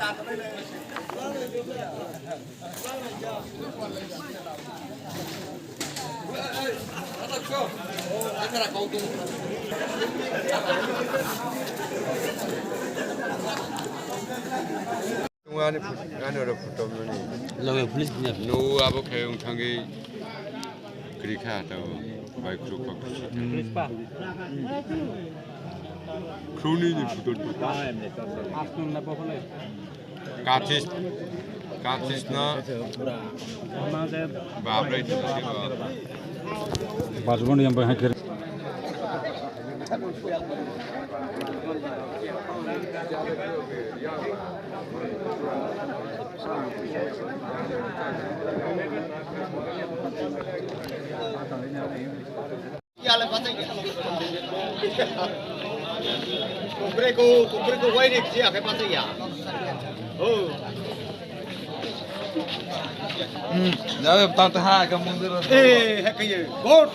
Ano foto ni? Lawan polis punya. No, apa kayong tanggi kerika atau baik kerupuk. Kroni ni foto tu. Katis na. Bapak itu siapa? Baru yang berhakir. Kumpre ko wait dia kayak pasal ya. Oh. Jangan tante ha kamu mundur. Hek ye. Good.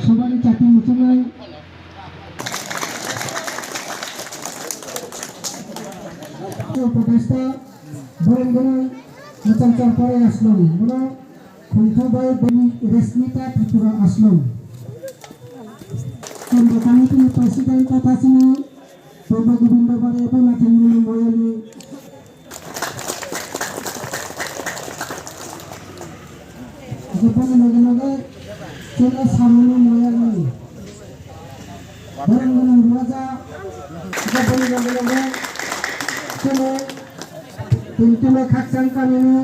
সবারই চাকরি হচ্ছে নাই উপদেষ্টা বরঙ্গনা মোচাঞ্চার পরে আসলাম ওরা খুলখাবাই রেশমিতা ত্রিপুরা আসলাম কেন্দ্র কমিটির president তথা ছিলেন পূর্ব গোবিন্দবাড়ি এবং নাথিমুল ময়ালি গোপন লগে লগে চলে সামনে ময়ালি বরঙ্গনা রাজা গোপন লগে লগে চলে তিনটুলে খাকসান কামিনী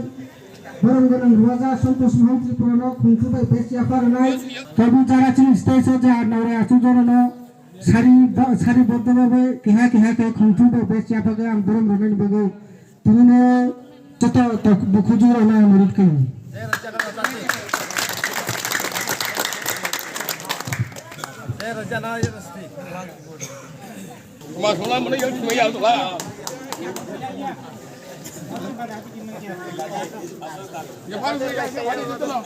বরঙ্গনা রাজা সন্তোষ মন্ত্রী পুরানো খুঁজুবাই বেশি পারনাই তবু যারা চিনিস যে আর নারে আচুজরণ সারিবদ্ধভাবে কেহা কেহাকে খুঁজুবাই বেশি পাগে আম বরঙ্গনা বগে তুমি যত খুঁজুর না মরিত কেউ Masalah mana yang cuma yang tu lah. Ya paling saya wali itu loh.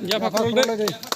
Ya Pak Kapolda. Ya Pak Kapolda, ya Pak.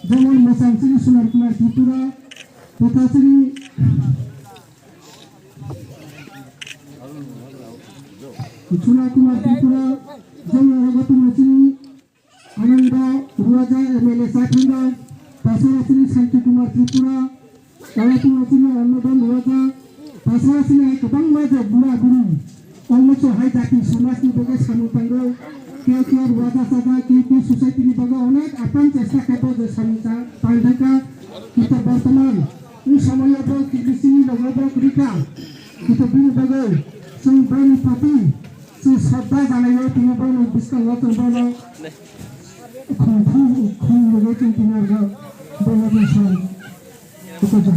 যেমন মোসাংশ্রী সোনার কুমার ত্রিপুরা তথাশ্রী সোনার কুমার ত্রিপুরা যেমন অবগত শ্রী আনন্দ রাজা এমএলএ সাথিন্দ পাশাশ্রী শান্তি কুমার ত্রিপুরা অবগত শ্রী অন্নদন রাজা পাশাশ্রী गोबां माजे बुरा बुरि अलमोस्ट हाई जाति समाजनि बगे सामुतांगो केउ राजा साजा केउ सोसाइटिनि बगे अनेक आपान चेष्टा खालामो जे सामुता पांडाका किता बर्तमान इ समयबो किसिनि लगबो क्रिका किता बिनि बगे जों बानि प्रति जों श्रद्धा जानायो तिनि बानि बिस्कांगो तंबानो खुं लगे जों तिनारगो बलबो सं बेखौ जों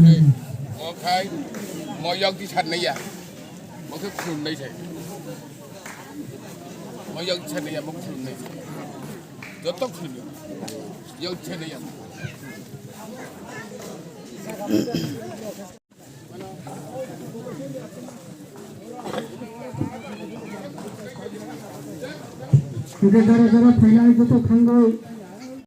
Okay. Mọi dân đi thành này à? Mọi cái phường này thầy. Mọi dân thành này à? Mọi cái phường này. Rất tốt phường này. Dân thành này à? जरा जरा फैलाए जो तो खंगो